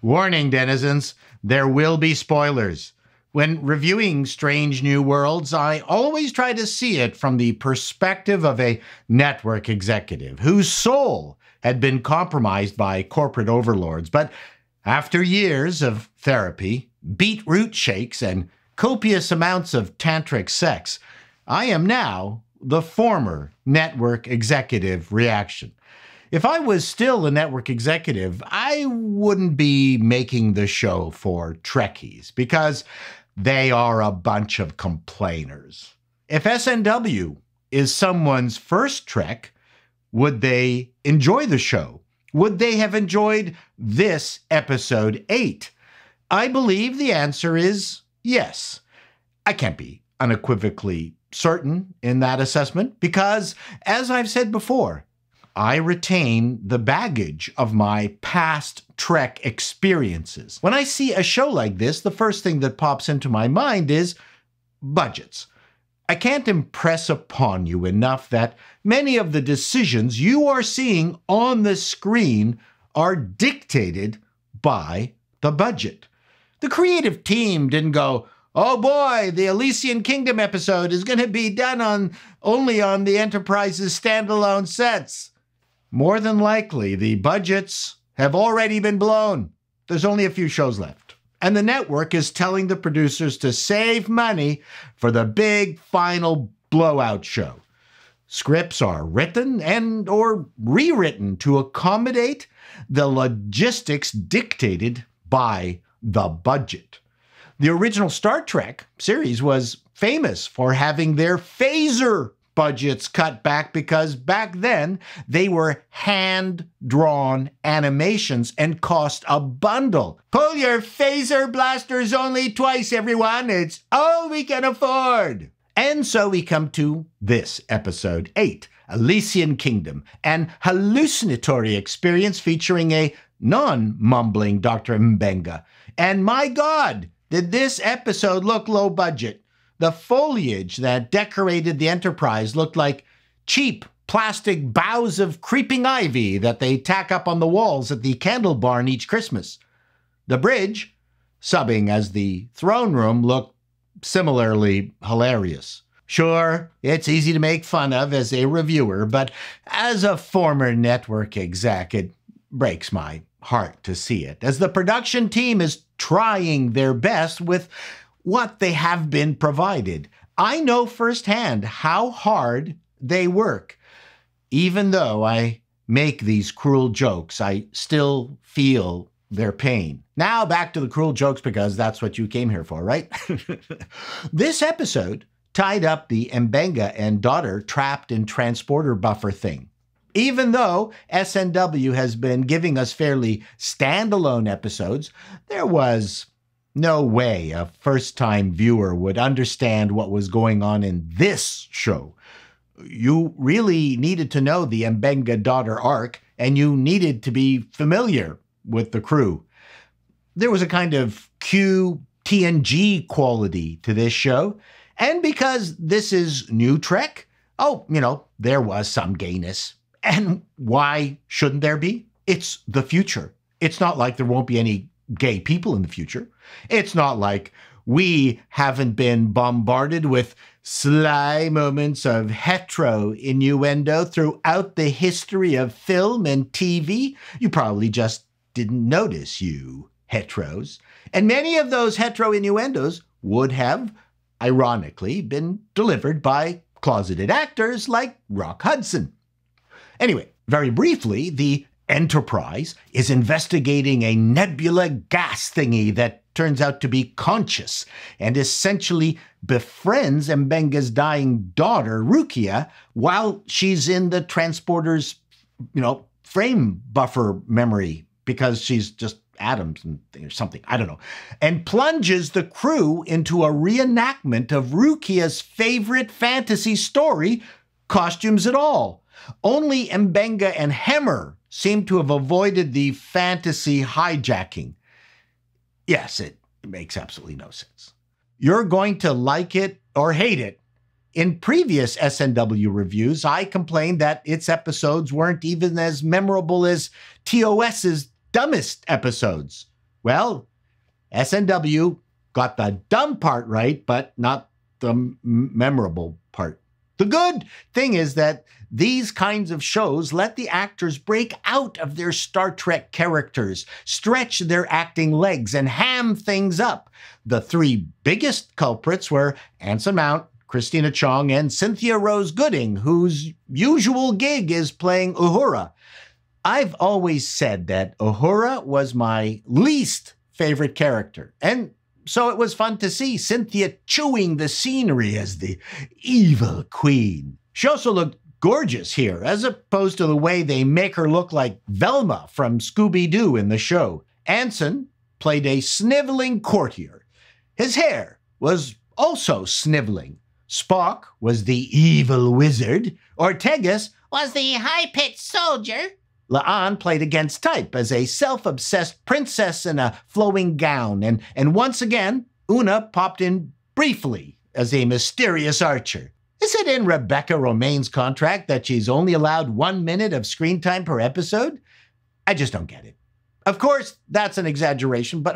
Warning, denizens, there will be spoilers. When reviewing Strange New Worlds, I always try to see it from the perspective of a network executive whose soul had been compromised by corporate overlords. But after years of therapy, beetroot shakes, and copious amounts of tantric sex, I am now the former network executive reaction. If I was still a network executive, I wouldn't be making the show for Trekkies because they are a bunch of complainers. If SNW is someone's first Trek, would they enjoy the show? Would they have enjoyed this episode 8? I believe the answer is yes. I can't be unequivocally certain in that assessment because, as I've said before, I retain the baggage of my past Trek experiences. When I see a show like this, the first thing that pops into my mind is budgets. I can't impress upon you enough that many of the decisions you are seeing on the screen are dictated by the budget. The creative team didn't go, "Oh boy, the Elysian Kingdom episode is going to be done only on the Enterprise's standalone sets." More than likely, the budgets have already been blown. There's only a few shows left. And the network is telling the producers to save money for the big final blowout show. Scripts are written and or rewritten to accommodate the logistics dictated by the budget. The original Star Trek series was famous for having their phaser budgets cut back because back then they were hand-drawn animations and cost a bundle. Pull your phaser blasters only twice, everyone. It's all we can afford. And so we come to this episode 8, Elysian Kingdom, an hallucinatory experience featuring a non-mumbling Dr. Mbenga. And my God, did this episode look low budget? The foliage that decorated the Enterprise looked like cheap plastic boughs of creeping ivy that they tack up on the walls at the candle barn each Christmas. The bridge, subbing as the throne room, looked similarly hilarious. Sure, it's easy to make fun of as a reviewer, but as a former network exec, it breaks my heart to see it, as the production team is trying their best with what they have been provided. I know firsthand how hard they work. Even though I make these cruel jokes, I still feel their pain. Now back to the cruel jokes because that's what you came here for, right? This episode tied up the Mbenga and daughter trapped in transporter buffer thing. Even though SNW has been giving us fairly standalone episodes, there was no way a first-time viewer would understand what was going on in this show. You really needed to know the Mbenga daughter arc, and you needed to be familiar with the crew. There was a kind of QTNG quality to this show, and because this is new Trek, there was some gayness. And why shouldn't there be? It's the future. It's not like there won't be any gay people in the future. It's not like we haven't been bombarded with sly moments of hetero innuendo throughout the history of film and TV. You probably just didn't notice, you heteros. And many of those hetero innuendos would have, ironically, been delivered by closeted actors like Rock Hudson. Anyway, very briefly, the Enterprise is investigating a nebula gas thingy that turns out to be conscious and essentially befriends Mbenga's dying daughter, Rukia, while she's in the transporter's, frame buffer memory because she's just atoms or something, I don't know, and plunges the crew into a reenactment of Rukia's favorite fantasy story, costumes and all. Only Mbenga and Hemmer seem to have avoided the fantasy hijacking. Yes, it makes absolutely no sense. You're going to like it or hate it. In previous SNW reviews, I complained that its episodes weren't even as memorable as TOS's dumbest episodes? Well, SNW got the dumb part right, but not the memorable part. The good thing is that these kinds of shows let the actors break out of their Star Trek characters, stretch their acting legs, and ham things up. The three biggest culprits were Anson Mount, Christina Chong, and Cynthia Rose Gooding, whose usual gig is playing Uhura. I've always said that Uhura was my least favorite character, and so it was fun to see Cynthia chewing the scenery as the evil queen. She also looked gorgeous here, as opposed to the way they make her look like Velma from Scooby-Doo in the show. Anson played a sniveling courtier. His hair was also sniveling. Spock was the evil wizard. Ortegas was the high-pitched soldier. La'an played against type as a self-obsessed princess in a flowing gown. And once again, Una popped in briefly as a mysterious archer. Is it in Rebecca Romaine's contract that she's only allowed 1 minute of screen time per episode? I just don't get it. Of course, that's an exaggeration, but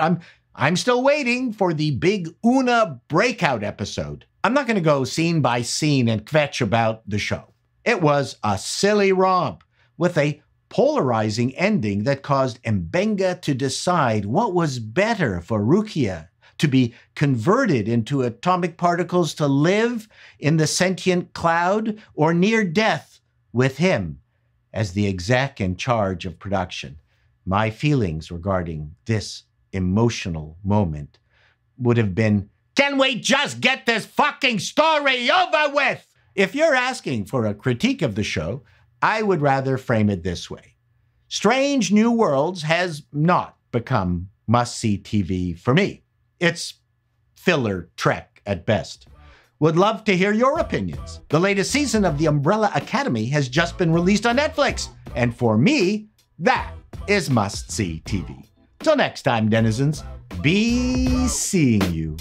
I'm still waiting for the big Una breakout episode. I'm not going to go scene by scene and kvetch about the show. It was a silly romp with a polarizing ending that caused Mbenga to decide what was better for Rukia, to be converted into atomic particles to live in the sentient cloud, or near death with him as the exec in charge of production. My feelings regarding this emotional moment would have been, can we just get this fucking story over with? If you're asking for a critique of the show, I would rather frame it this way. Strange New Worlds has not become must-see TV for me. It's filler Trek at best. Would love to hear your opinions. The latest season of The Umbrella Academy has just been released on Netflix, and for me, that is must-see TV. Till next time, denizens, be seeing you.